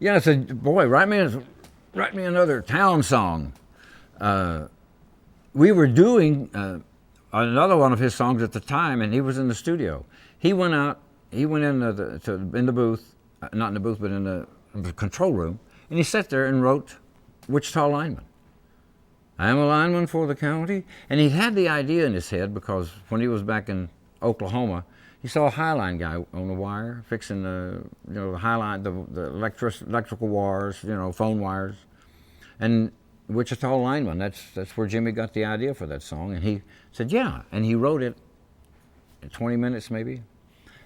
Yeah, I said, boy, write me another town song. We were doing another one of his songs at the time, and he was in the studio. He went out, he went in in the booth, not in the booth, but in the control room, and he sat there and wrote Wichita Lineman. I'm a lineman for the county. And he had the idea in his head because when he was back in Oklahoma, he saw a Highline guy on the wire fixing the Highline, the electrical wires, phone wires. And Wichita Lineman, that's where Jimmy got the idea for that song. And he said, yeah. And he wrote it in 20 minutes maybe.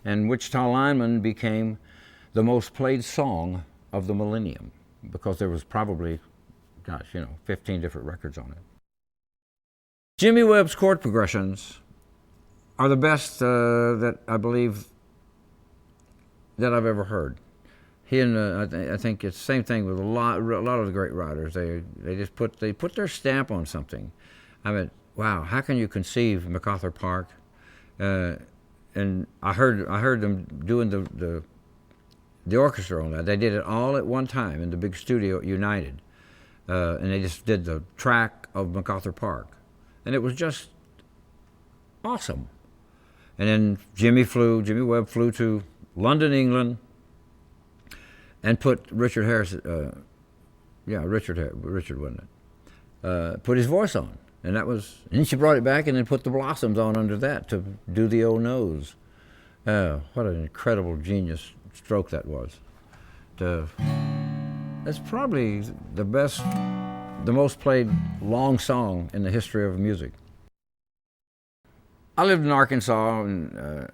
And Wichita Lineman became the most played song of the millennium because there was probably 15 different records on it. Jimmy Webb's chord progressions are the best that I believe that I've ever heard. He and I think it's the same thing with a lot of the great writers. They put their stamp on something. I mean, wow, how can you conceive MacArthur Park? And I heard them doing the orchestra on that. They did it all at one time in the big studio at United. And they just did the track of MacArthur Park. And it was just awesome. And then Jimmy Webb flew to London, England, and put Richard Harris, Richard wasn't it? Put his voice on. And then she brought it back and then put the Blossoms on under that to do the old nose. What an incredible genius stroke that was. That's probably the most played long song in the history of music. I lived in Arkansas, and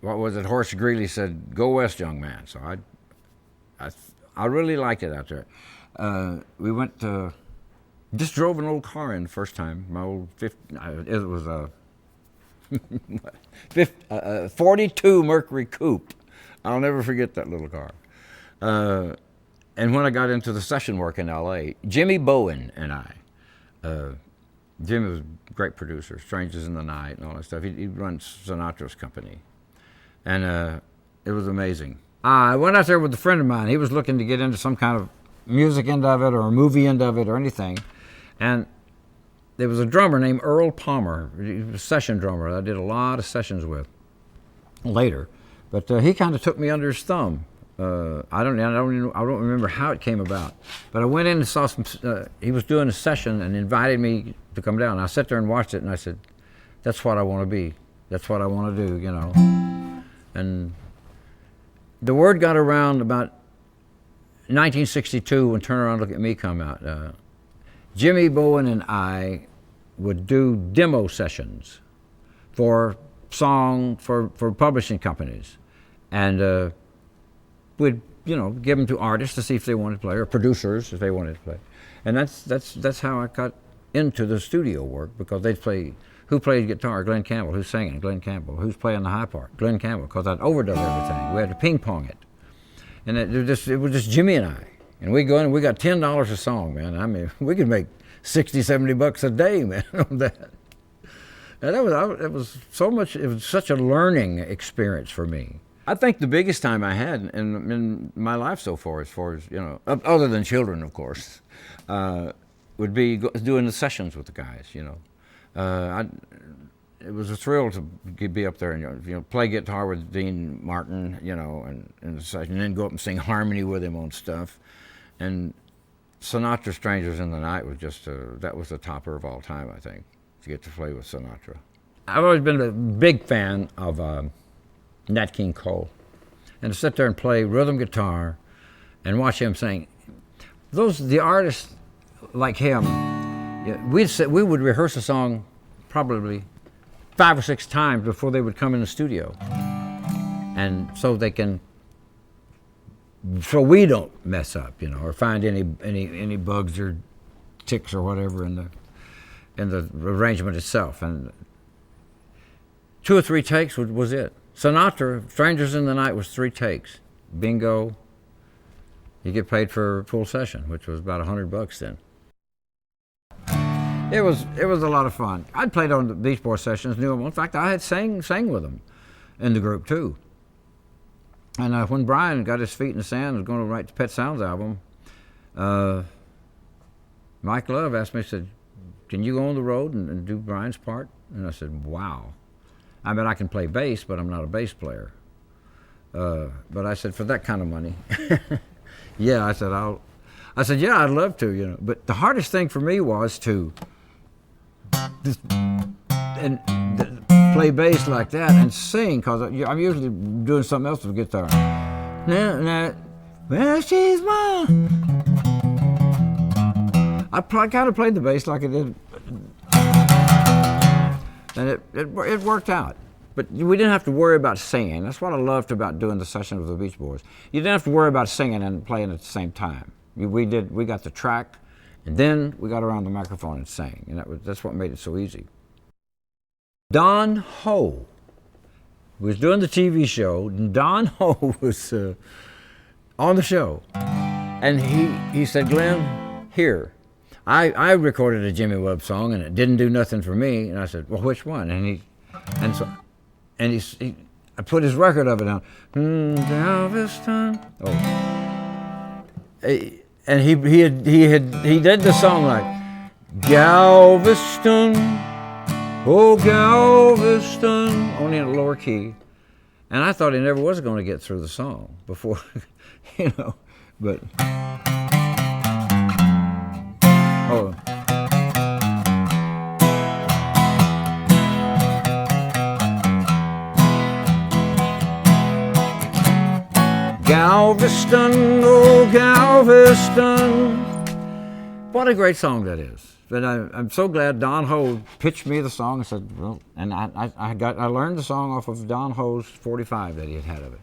Horace Greeley said, "Go west, young man." So I really liked it out there. We went just drove an old car in the first time. My old it was a 42 Mercury Coupe. I'll never forget that little car. And when I got into the session work in L.A., Jimmy Bowen and I, Jimmy was a great producer, Strangers in the Night and all that stuff. He runs Sinatra's company. And it was amazing. I went out there with a friend of mine. He was looking to get into some kind of music end of it or a movie end of it or anything. And there was a drummer named Earl Palmer. He was a session drummer that I did a lot of sessions with later. But he kind of took me under his thumb. I don't remember how it came about, but I went in and saw he was doing a session and invited me to come down. I sat there and watched it, and I said, "That's what I want to be. That's what I want to do," And the word got around about 1962 when "Turn Around, Look at Me" come out. Jimmy Bowen and I would do demo sessions for publishing companies, and we'd give them to artists to see if they wanted to play, or producers if they wanted to play. And that's how I got into the studio work, because they'd play, who played guitar? Glen Campbell. Who's singing? Glen Campbell. Who's playing the high part? Glen Campbell, because I'd overdub everything. We had to ping pong it. And it was just Jimmy and I. And we go in and we got $10 a song, man. I mean, we could make $60-70 a day, man, on that. And it was such a learning experience for me. I think the biggest time I had in my life so far, as other than children, of course, would be doing the sessions with the guys. It was a thrill to be up there and play guitar with Dean Martin, and then go up and sing harmony with him on stuff. And Sinatra, "Strangers in the Night" was just that was the topper of all time, I think, to get to play with Sinatra. I've always been a big fan of Nat King Cole, and to sit there and play rhythm guitar and watch him sing. The artists like him, we would rehearse a song probably 5 or 6 times before they would come in the studio, and so we don't mess up, or find any bugs or ticks or whatever in the arrangement itself. And 2 or 3 takes was it. Sinatra, "Strangers in the Night" was 3 takes. Bingo. You get paid for a full session, which was about $100 then. It was a lot of fun. I'd played on the Beach Boys sessions, knew them. In fact, I had sang with them in the group too. And when Brian got his feet in the sand and was going to write the Pet Sounds album, Mike Love asked me, he said, can you go on the road and do Brian's part? And I said, wow. I mean, I can play bass, but I'm not a bass player. But I said, for that kind of money. Yeah, I said, yeah, I'd love to, you know. But the hardest thing for me was to play bass like that and sing, because I'm usually doing something else with the guitar. Well, she's mine. I kind of played the bass like it did, and it worked out. But we didn't have to worry about singing. That's what I loved about doing the session with the Beach Boys. You didn't have to worry about singing and playing at the same time. We got the track, and then we got around the microphone and sang, and that's what made it so easy. Don Ho was doing the TV show, and Don Ho was on the show, and he said, Glenn, here, I recorded a Jimmy Webb song, and it didn't do nothing for me. And I said, well, which one? And I put his record of it down. Galveston. Oh, and he did the song like Galveston, oh Galveston, only in a lower key. And I thought he never was going to get through the song before, you know, but. Oh. Galveston, oh Galveston. What a great song that is. But I'm so glad Don Ho pitched me the song and said, well, and I learned the song off of Don Ho's 45 that he had of it.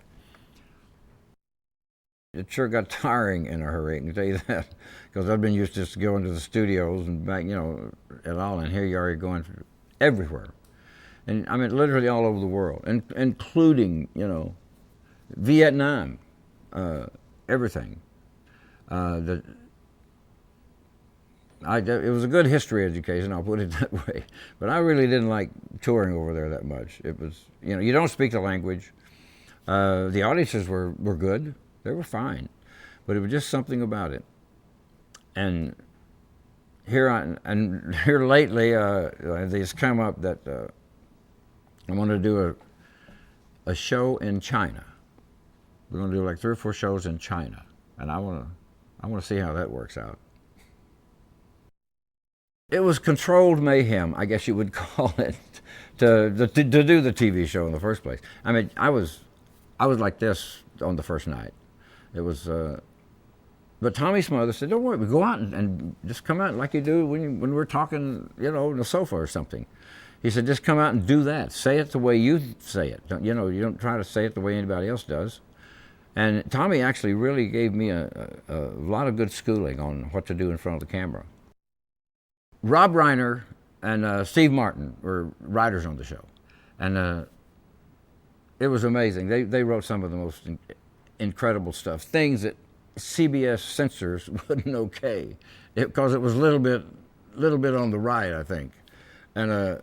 It sure got tiring in a hurry, I can tell you that, because I've been used to just going to the studios and back, you know, at all, and here you are going everywhere. And I mean, literally all over the world, including, you know, Vietnam, everything. It was a good history education, I'll put it that way. But I really didn't like touring over there that much. It was, you know, you don't speak the language. The audiences were good. They were fine. But it was just something about it. And here lately, there's come up that I want to do a show in China. We're going to do like 3 or 4 shows in China. And I want to see how that works out. It was controlled mayhem, I guess you would call it, to do the TV show in the first place. I mean, I was like this on the first night. It was, but Tommy Smothers said, "Don't worry, we go out and just come out like you do when we're talking, you know, on the sofa or something." He said, "Just come out and do that. Say it the way you say it. You don't try to say it the way anybody else does." And Tommy actually really gave me a lot of good schooling on what to do in front of the camera. Rob Reiner and Steve Martin were writers on the show, and it was amazing. They wrote some of the most incredible stuff, things that CBS censors wouldn't okay, because it was a little bit on the right, I think, and a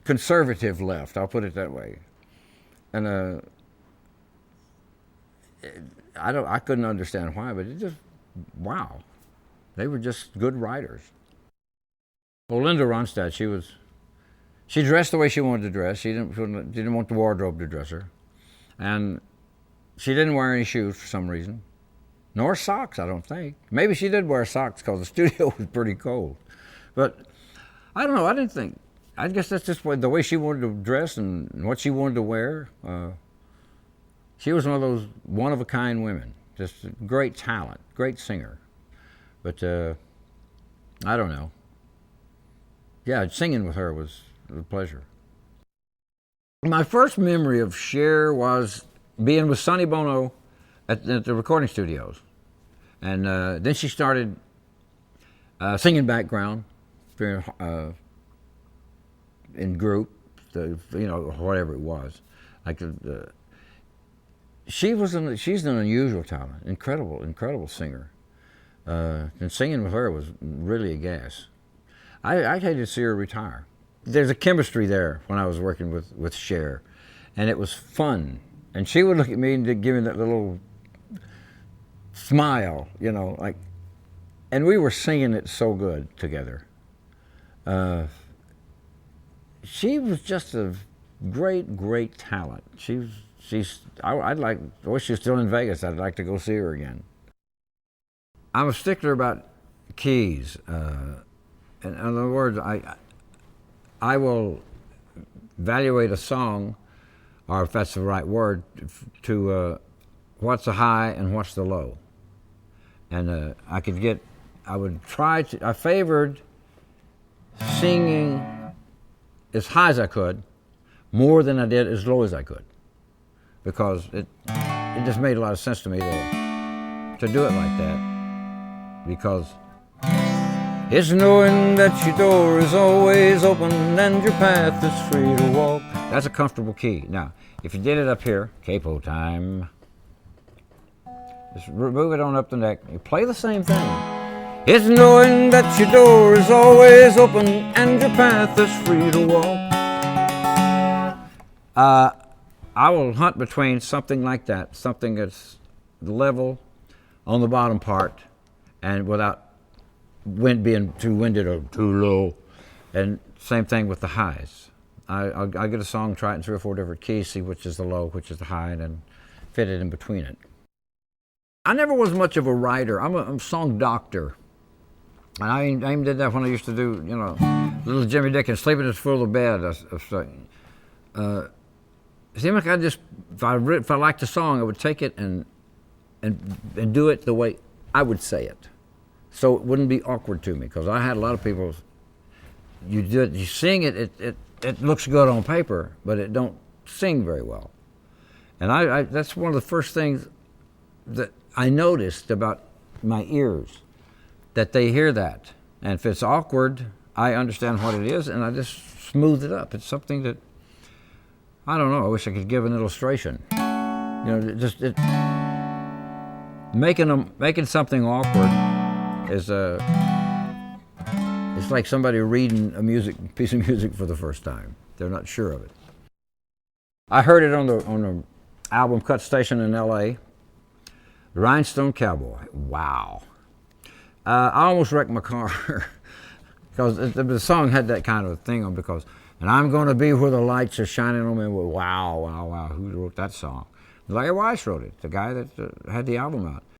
conservative left. I'll put it that way, and I couldn't understand why, but it just, wow, they were just good writers. Well, Linda Ronstadt, she dressed the way she wanted to dress. She didn't want the wardrobe to dress her, and she didn't wear any shoes for some reason, nor socks, I don't think. Maybe she did wear socks because the studio was pretty cold, but I don't know. I guess that's just the way she wanted to dress and what she wanted to wear. She was one of those one-of-a-kind women, just great talent, great singer, but I don't know. Yeah, singing with her was a pleasure. My first memory of Cher was being with Sonny Bono at the recording studios. And then she started singing background in group, whatever it was. Like she's an unusual talent, incredible singer. And singing with her was really a gas. I hated to see her retire. There's a chemistry there when I was working with Cher, and it was fun And she would look at me and give me that little smile, you know, like, and we were singing it so good together. She was just a great, great talent. I wish she was still in Vegas. I'd like to go see her again. I'm a stickler about keys. In other words, I will evaluate a song, or if that's the right word, to what's the high and what's the low. And I favored singing as high as I could, more than I did as low as I could, because it just made a lot of sense to me to do it like that, because it's knowing that your door is always open and your path is free to walk. That's a comfortable key. Now, if you did it up here, capo time, just move it on up the neck. You play the same thing. It's knowing that your door is always open and your path is free to walk. I will hunt between something like that, something that's level on the bottom part and without being too winded or too low. And same thing with the highs. I'll get a song, try it in 3 or 4 different keys, see which is the low, which is the high, and then fit it in between it. I never was much of a writer. I'm a song doctor. And I even did that when I used to do, you know, little Jimmy Dickens, sleeping in his full of bed. It seemed like if I liked the song, I would take it and do it the way I would say it, so it wouldn't be awkward to me. Because I had a lot of people, you sing it, it looks good on paper, but it don't sing very well. And that's one of the first things that I noticed about my ears, that they hear that. And if it's awkward, I understand what it is, and I just smooth it up. It's something that, I don't know, I wish I could give an illustration. You know, making something awkward is it's like somebody reading a piece of music for the first time. They're not sure of it. I heard it on the album Cut Station in L.A., Rhinestone Cowboy. Wow. I almost wrecked my car because the song had that kind of thing on, because, and I'm going to be where the lights are shining on me. Wow, wow, wow. Who wrote that song? Larry Weiss wrote it, the guy that had the album out.